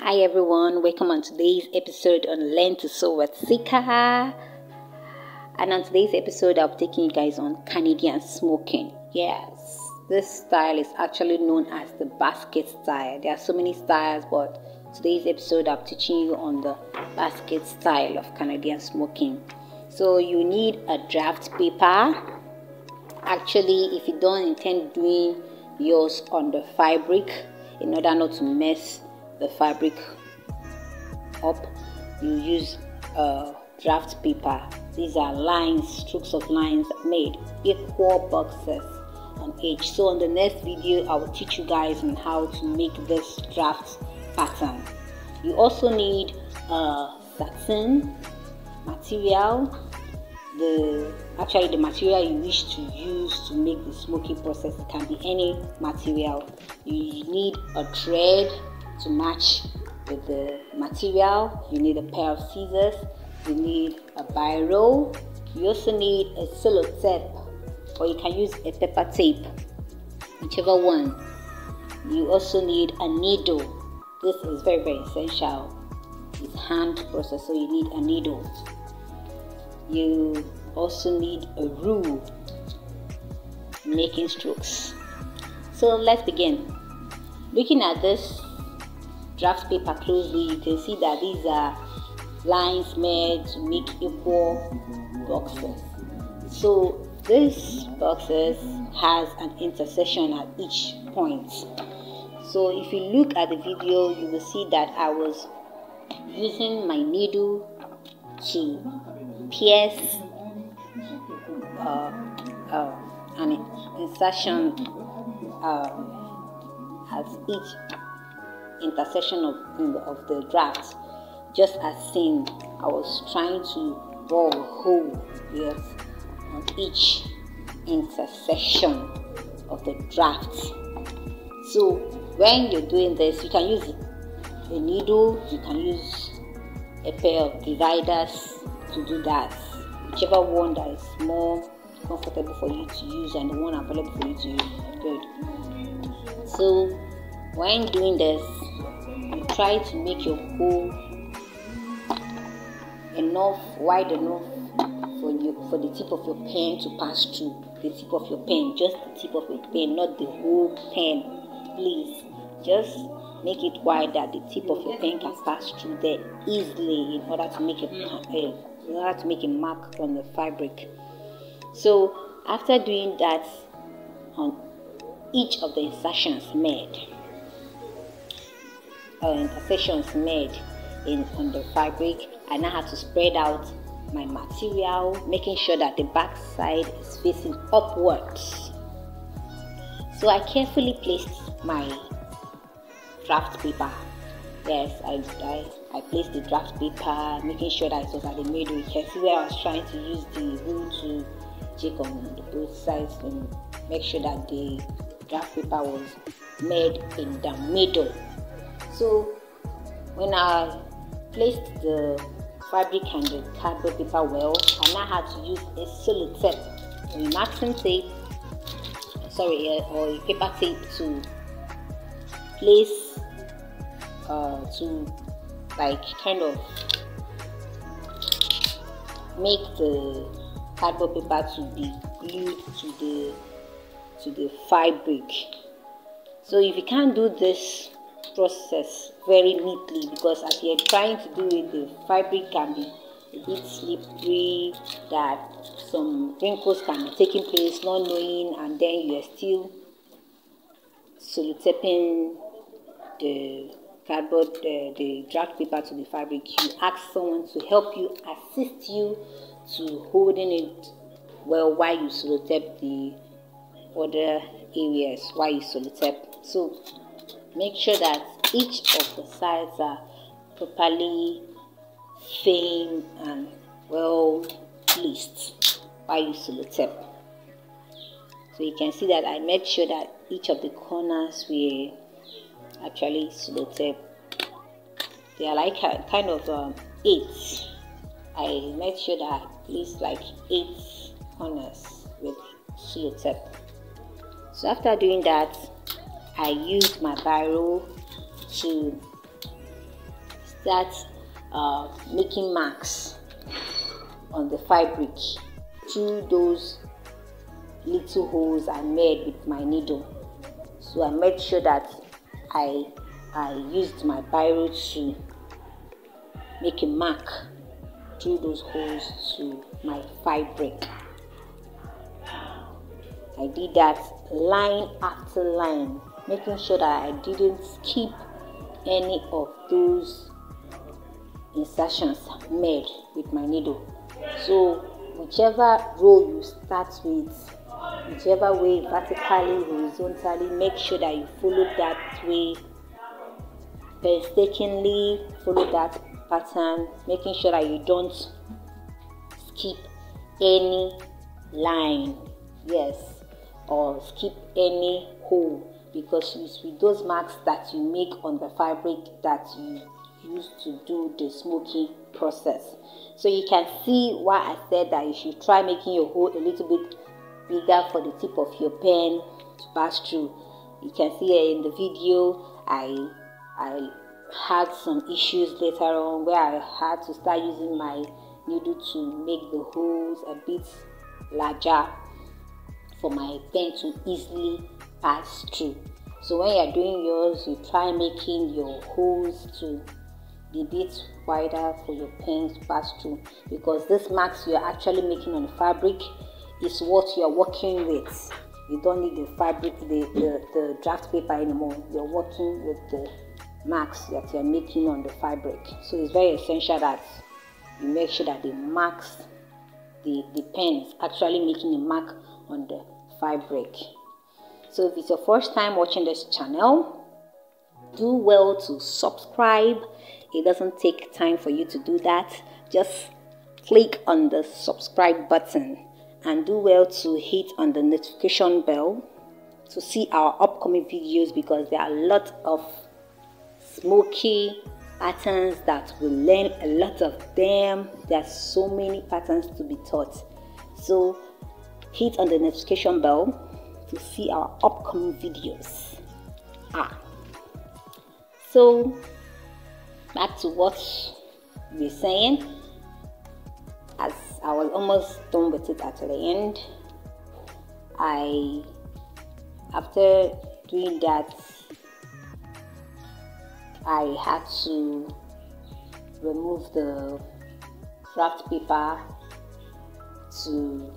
Hi everyone, welcome on today's episode on Learn to Sew with Sika. And on today's episode, I'll be taking you guys on Canadian smoking. Yes, this style is actually known as the basket style. There are so many styles, but today's episode, I'm teaching you on the basket style of Canadian smoking. So you need a draft paper. Actually, if you don't intend doing yours on the fabric, in order not to mess the fabric up, you use a draft paper. These are lines, strokes of lines made equal boxes on each. So on the next video, I will teach you guys on how to make this draft pattern. You also need a satin material. The material you wish to use to make the smoking process, it can be any material. You need a thread to match with the material. You need a pair of scissors. You need a biro. You also need a Cellotape, or you can use a paper tape, whichever one. You also need a needle. This is very, very essential. It's hand process, so you need a needle. You also need a rule making strokes. So let's begin. Looking at this draft paper closely, you can see that these are lines made to make equal boxes. So this boxes has an intersection at each point. So if you look at the video, you will see that I was using my needle to pierce an insertion at each intersection of the draft. Just as seen, I was trying to bore a hole, yes, on each intersection of the draft. So when you're doing this, you can use a needle, you can use a pair of dividers to do that, whichever one that is more comfortable for you to use and the one available for you to use. Good. So when doing this, you try to make your hole wide enough for the tip of your pen to pass through. The tip of your pen, just the tip of your pen, not the whole pen. Please, just make it wide that the tip of your pen can pass through there easily in order to make a mark on the fabric. So after doing that on each of the intercessions made on the fabric, I now have to spread out my material, making sure that the back side is facing upwards. So I carefully placed my draft paper. Yes, I placed the draft paper, making sure that it was at the middle. You can see where I was trying to use the rule to check on both sides and make sure that the draft paper was made in the middle. So when I placed the fabric and the cardboard paper well, I now had to use a Cellotape, a masking tape, or a paper tape to place, to kind of make the cardboard paper to be glued to the fabric. So if you can't do this process very neatly, because as you're trying to do it, the fabric can be a bit slippery, that some wrinkles can be taking place not knowing, and then you're still sellotaping the cardboard, the draft paper to the fabric. You ask someone to help you, assist you to holding it well while you sellotape the other areas while you sellotape. So make sure that each of the sides are properly firm and well placed while you sellotape. So you can see that I made sure that each of the corners were actually sellotape. They are like kind of 8. I made sure that I placed like 8 corners with sellotape. So after doing that, I used my biro to start making marks on the fabric through those little holes I made with my needle. So I made sure that I used my biro to make a mark through those holes to my fabric. I did that line after line, making sure that I didn't skip any of those insertions made with my needle. So whichever row you start with, whichever way, vertically, horizontally, make sure that you follow that way, painstakingly follow that pattern, making sure that you don't skip any line, yes, or skip any hole, because it's with those marks that you make on the fabric that you use to do the smoking process. So you can see why I said that you should try making your hole a little bit bigger for the tip of your pen to pass through. You can see here in the video I had some issues later on where I had to start using my needle to make the holes a bit larger for my pen to easily pass through. So when you're doing yours, you try making your holes to be a bit wider for your pen to pass through, because this marks you're actually making on the fabric is what you're working with. You don't need the fabric, the draft paper anymore. You're working with the marks that you're making on the fabric. So it's very essential that you make sure that the marks, the pen is actually making a mark on the fabric. So if it's your first time watching this channel, do well to subscribe. It doesn't take time for you to do that. Just click on the subscribe button and do well to hit on the notification bell to see our upcoming videos, because there are a lot of smoky patterns that will learn a lot of them. There's so many patterns to be taught. So hit on the notification bell to see our upcoming videos. So back to what we're saying, as I was almost done with it at the end. After doing that, I had to remove the draft paper to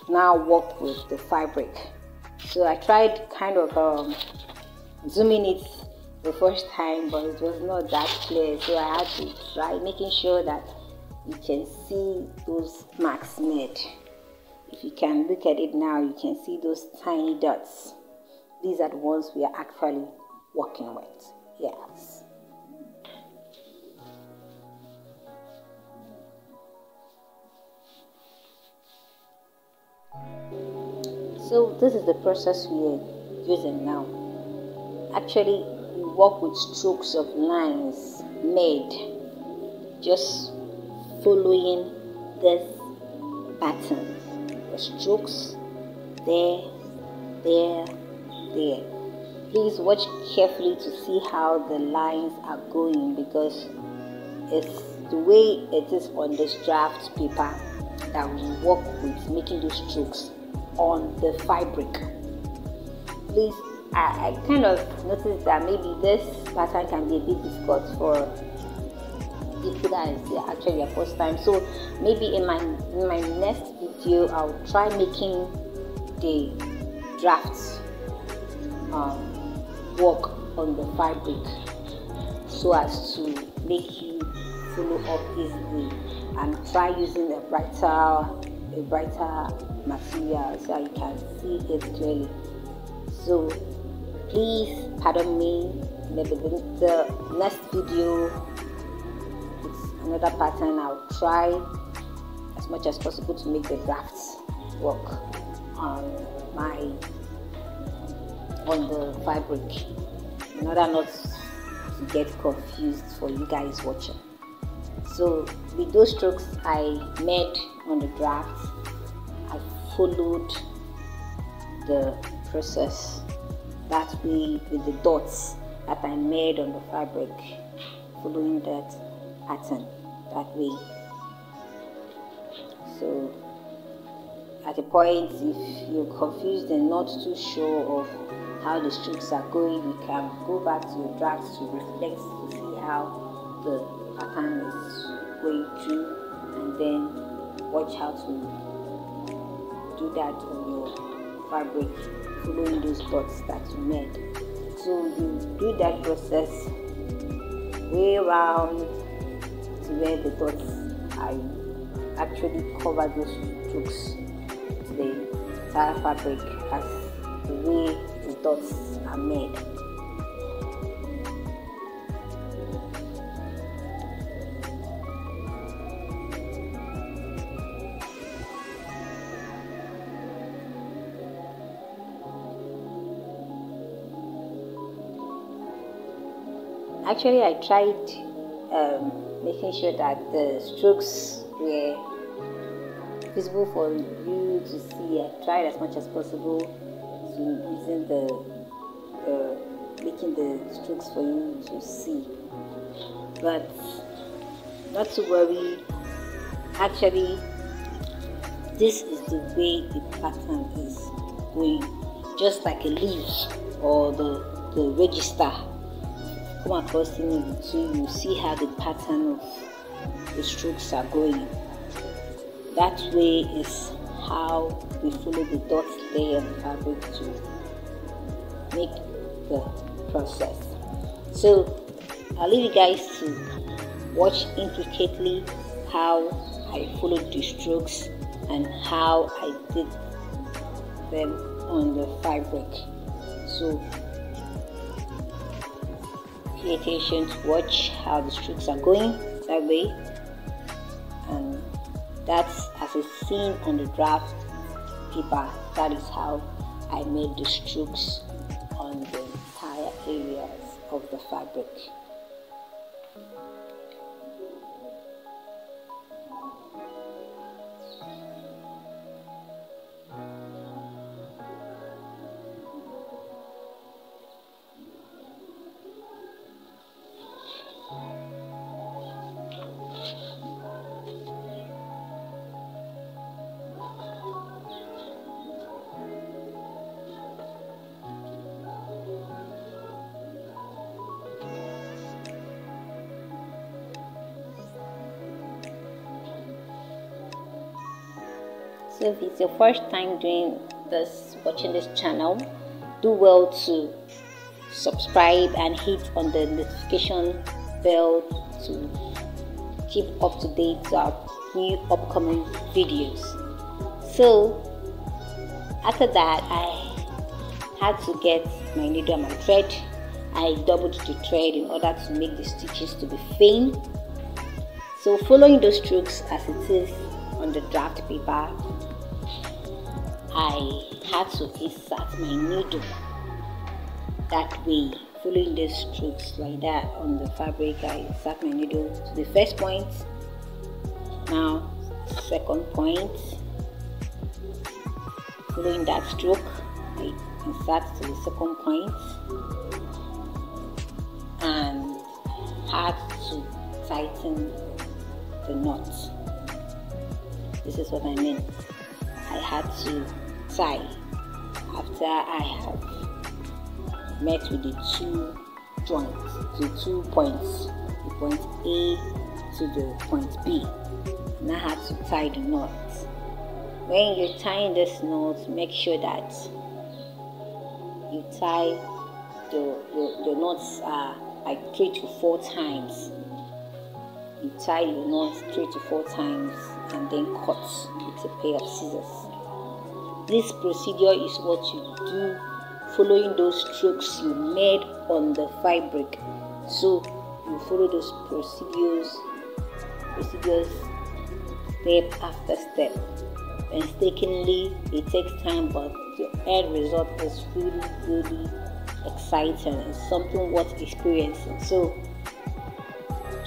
now work with the fabric. So I tried kind of zooming it the first time, but it was not that clear, so I had to try making sure that you can see those marks made. If you can look at it now, you can see those tiny dots. These are the ones we are actually working with. Yes. So this is the process we are using now. Actually, we work with strokes of lines made just following this pattern. The strokes there. Please watch carefully to see how the lines are going, because it's the way it is on this draft paper that we work with making those strokes on the fabric. Please, I kind of noticed that maybe this pattern can be a bit difficult for people that is actually their first time. So maybe in my next video, I'll try making the drafts work on the fabric so as to make you follow up easily, and try using a brighter material so you can see it clearly. So please pardon me, maybe the next video it's another pattern. I'll try as much as possible to make the drafts work on the fabric in order not to get confused for you guys watching. So with those strokes I made on the draft, I followed the process that way with the dots that I made on the fabric, following that pattern that way. So at a point, if you're confused and not too sure of how the strokes are going, you can go back to your drafts to reflect to see how the pattern is going through, and then watch how to do that on your fabric, following those dots that you made. So you do that process way around to where the dots are, actually cover those strokes to the entire fabric as the way the dots are made. Actually, I tried making sure that the strokes were visible for you to see. I tried as much as possible to using making the strokes for you to see, but not to worry. Actually, this is the way the pattern is going, just like a leaf or the register. Come across in it, so you see how the pattern of the strokes are going. That way is how we follow the dots there on the fabric to make the process. So I'll leave you guys to watch intricately how I followed the strokes and how I did them on the fabric. So pay attention to watch how the strokes are going that way, and that's as it's seen on the draft paper. That is how I made the strokes on the entire areas of the fabric. So if it's your first time watching this channel, do well to subscribe and hit on the notification bell to keep up to date to our new upcoming videos. So after that, I had to get my needle and my thread. I doubled the thread in order to make the stitches to be thin. So following those strokes as it is on the draft paper, I had to insert my needle that way, following the strokes like that on the fabric. I insert my needle to the first point, now second point, following that stroke I insert to the second point, and had to tighten the knot. This is what I mean. I had to tie after I have met with the two joints, the 2 points, the point A to the point B, and I had to tie the knot. When you're tying this knot, make sure that you tie the knots like 3 to 4 times. You tie your knots 3 to 4 times and then cut with a pair of scissors. This procedure is what you do following those strokes you made on the fabric. So you follow those procedures step after step. Painstakingly, it takes time, but the end result is really exciting. It's something worth experiencing. So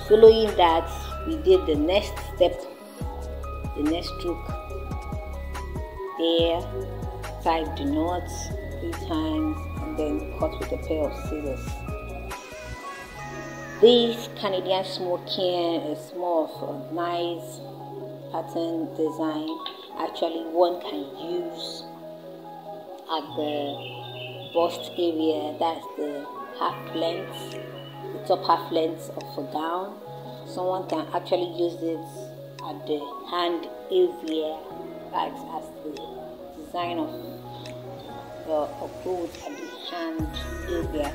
following that, we did the next step, the next stroke there, tied the knots 3 times, and then cut with a pair of scissors. This Canadian smoking is more of a nice pattern design. Actually, one can use at the bust area, that's the half length, the top half length of a gown. Someone can actually use it at the hand area, that's as the design of the clothes at the hand area.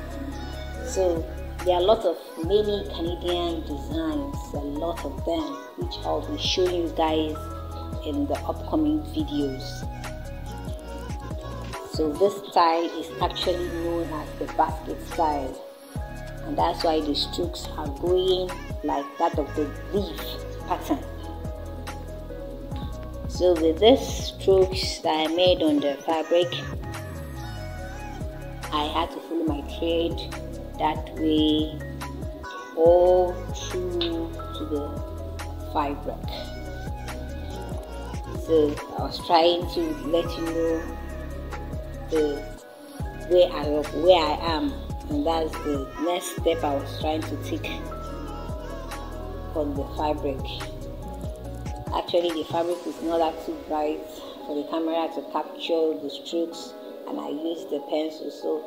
So there are a lot of many Canadian designs, a lot of them, which I'll be showing you guys in the upcoming videos. So this style is actually known as the basket style, and that's why the strokes are going like that of the leaf pattern. So with these strokes that I made on the fabric, I had to follow my thread that way all through to the fabric. So I was trying to let you know where I am, and that's the next step I was trying to take on the fabric. Actually, the fabric is not that too bright for the camera to capture the strokes, and I used the pencil, so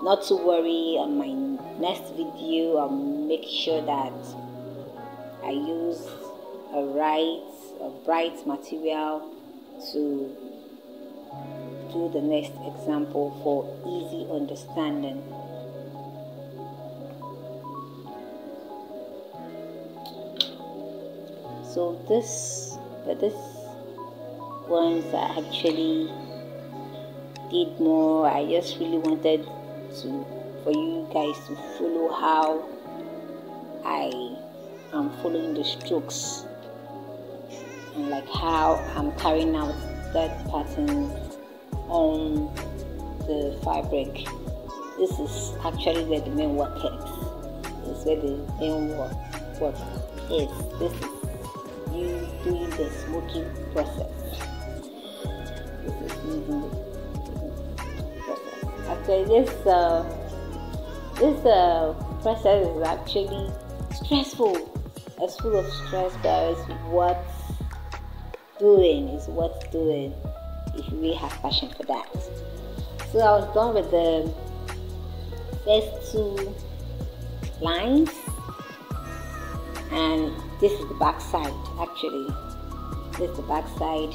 not to worry. On my next video, I'll make sure that I use a bright material to do the next example for easy understanding. So this ones I actually did more. I just really wanted for you guys to follow how I am following the strokes, and like how I'm carrying out that pattern on the fabric. This is actually where the main work is. This is where the main work is. This is you doing the smoking process. This is using the process. Actually, this process is actually stressful. It's full of stress, but it's what's doing. If you really have passion for that. So I was done with the first two lines, and this is the back side. Actually, this is the back side,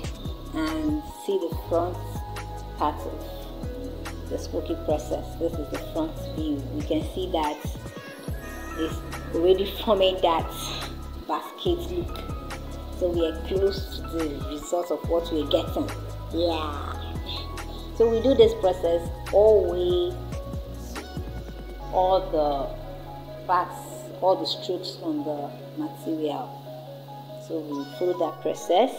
and see the front part of the smoking process. This is the front view. You can see that it's already forming that basket look. So we are close to the result of what we're getting. Yeah. So we do this process all the parts, all the strokes on the material. So we follow that process,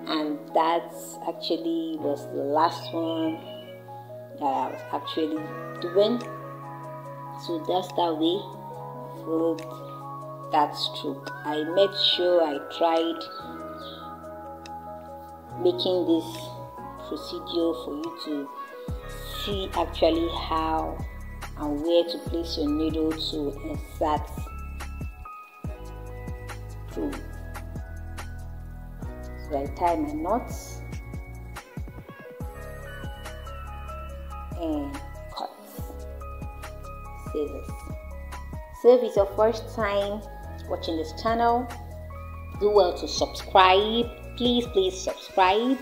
and that actually was the last one that I was actually doing. So that's that way I followed that stroke. I made sure I tried making this procedure for you to see actually how and where to place your needle to insert through. So I tie my knots and cut. Scissors. So if it's your first time watching this channel, do well to subscribe. Please subscribe,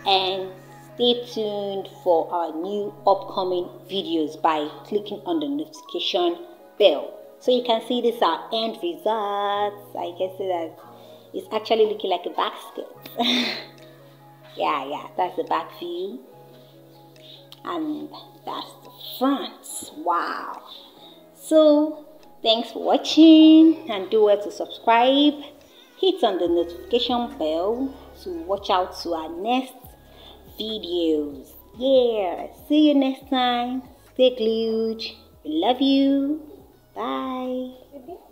and stay tuned for our new upcoming videos by clicking on the notification bell, so you can see this our end results. I can see that it's actually looking like a basket. yeah, that's the back view, and that's the front. Wow. So thanks for watching, and do well to subscribe. Hit on the notification bell to watch out to our next videos. Yeah, see you next time. Stay glued. We love you. Bye.